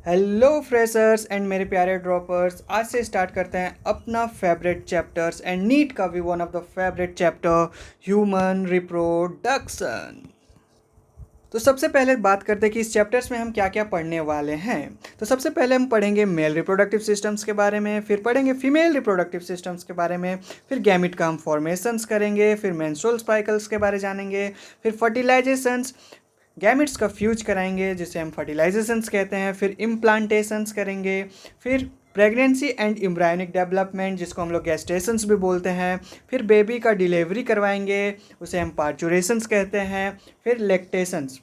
Hello freshers and मेरे प्यारे droppers, आज से स्टार्ट करते हैं अपना फेवरेट चैप्टर्स एंड नीट का भी one of the favourite chapter human reproduction. तो सबसे पहले बात करते हैं कि इस चैप्टर्स में हम क्या क्या पढ़ने वाले हैं। तो सबसे पहले हम पढ़ेंगे मेल रिप्रोडक्टिव सिस्टम्स के बारे में, फिर पढ़ेंगे फीमेल रिप्रोडक्टिव सिस्टम्स के बारे में, फिर गैमिट का हम फॉर्मेशंस करेंगे, फिर मेंस्ट्रुअल साइकिल्स के बारे जानेंगे, फिर फर्टिलाइजेशंस, गैमिट्स का फ्यूज कराएंगे जिसे हम फर्टिलाइजेशंस कहते हैं, फिर इम्प्लांटेशंस करेंगे, फिर प्रेगनेंसी एंड एम्ब्रायोनिक डेवलपमेंट जिसको हम लोग गेस्टेशंस भी बोलते हैं, फिर बेबी का डिलीवरी करवाएंगे उसे हम पार्चुरेशंस कहते हैं, फिर लैक्टेशंस।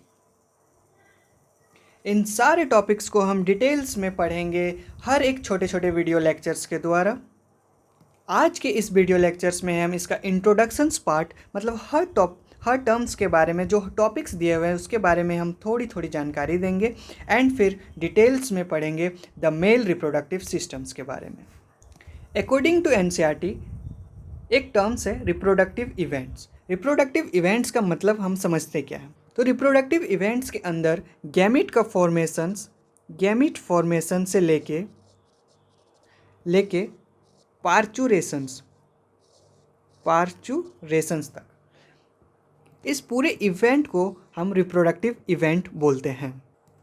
इन सारे टॉपिक्स को हम डिटेल्स में पढ़ेंगे हर एक छोटे छोटे वीडियो लेक्चर्स के द्वारा। आज के इस वीडियो लेक्चर्स में हम इसका इंट्रोडक्शंस पार्ट मतलब हर टर्म्स के बारे में जो टॉपिक्स दिए हुए हैं उसके बारे में हम थोड़ी थोड़ी जानकारी देंगे एंड फिर डिटेल्स में पढ़ेंगे द मेल रिप्रोडक्टिव सिस्टम्स के बारे में। अकॉर्डिंग टू एनसीईआरटी एक टर्म्स है रिप्रोडक्टिव इवेंट्स। रिप्रोडक्टिव इवेंट्स का मतलब हम समझते क्या है। तो रिप्रोडक्टिव इवेंट्स के अंदर गैमिट फॉर्मेशन से लेके पार्चुरेशंस तक, इस पूरे इवेंट को हम रिप्रोडक्टिव इवेंट बोलते हैं।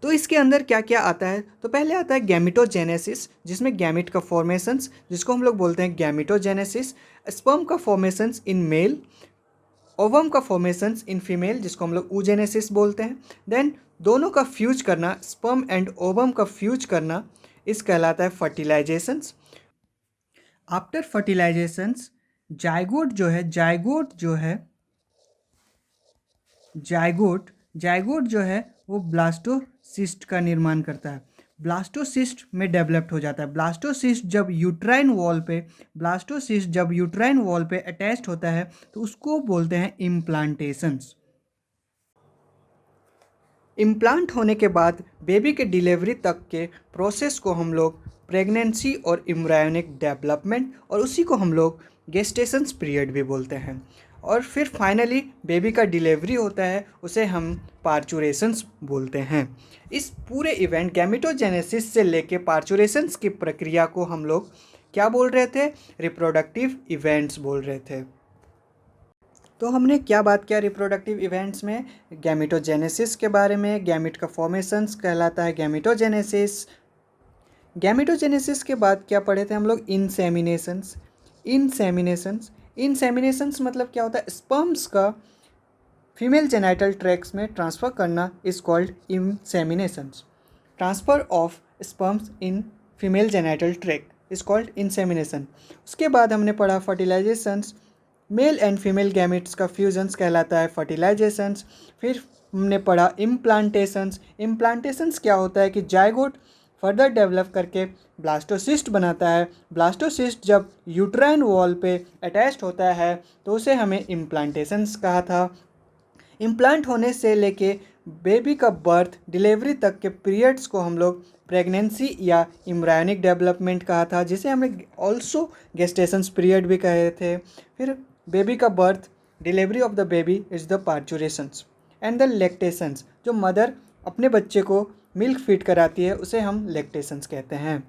तो इसके अंदर क्या क्या आता है, तो पहले आता है गैमिटोजेनेसिस जिसमें गैमिट का फॉर्मेशंस जिसको हम लोग बोलते हैं गैमिटोजेनेसिस, स्पर्म का फॉर्मेशंस इन मेल, ओवम का फॉर्मेशंस इन फीमेल जिसको हम लोग oogenesis बोलते हैं। देन दोनों का फ्यूज करना, स्पर्म एंड ओवम का फ्यूज करना, इस कहलाता है फर्टिलाइजेशंस। आफ्टर फर्टिलाइजेशंस जाइगोट जो है वो ब्लास्टोसिस्ट का निर्माण करता है, ब्लास्टोसिस्ट में डेवलप्ड हो जाता है। ब्लास्टोसिस्ट जब यूट्राइन वॉल पे अटैच्ड होता है तो उसको बोलते हैं इम्प्लांटेशंस। इम्प्लांट होने के बाद बेबी के डिलीवरी तक के प्रोसेस को हम लोग प्रेगनेंसी और एम्ब्रायोनिक डेवलपमेंट और उसी को हम लोग गेस्टेशंस पीरियड भी बोलते हैं। और फिर फाइनली बेबी का डिलीवरी होता है उसे हम पार्चुरेशंस बोलते हैं। इस पूरे इवेंट गैमिटोजेनेसिस से लेके पार्चुरेशंस की प्रक्रिया को हम लोग क्या बोल रहे थे, रिप्रोडक्टिव इवेंट्स बोल रहे थे। तो हमने क्या बात किया रिप्रोडक्टिव इवेंट्स में, गैमिटोजेनेसिस के बारे में। गैमिट का फॉर्मेशंस कहलाता है गैमिटोजेनेसिस। गैमिटोजेनेसिस के बाद क्या पढ़े थे हम लोग, इनसेमिनेशंस मतलब क्या होता है, स्पर्म्स का फीमेल जेनाइटल ट्रैक्ट्स में ट्रांसफ़र करना is called inseminations. Transfer of sperms in female genital tract is called insemination. उसके बाद हमने पढ़ा fertilizations, male and female gametes का फ्यूजन्स कहलाता है फर्टिलाइजेशंस। फिर हमने पढ़ा इम्प्लांटेशंस क्या होता है कि जाइगोट फर्दर डेवलप करके ब्लास्टोसिस्ट बनाता है। ब्लास्टोसिस्ट जब यूट्राइन वॉल पे अटैच्ड होता है तो उसे हमें इम्प्लांटेशंस कहा था। इम्प्लांट होने से लेके बेबी का बर्थ डिलीवरी तक के पीरियड्स को हम लोग प्रेगनेंसी या एम्ब्रायोनिक डेवलपमेंट कहा था, जिसे हमें ऑल्सो गेस्टेशंस पीरियड भी कहे थे। फिर बेबी का birth, delivery of the baby is the parturitions and the lactations, जो मदर अपने बच्चे को मिल्क फीड कराती है उसे हम लैक्टेशंस कहते हैं।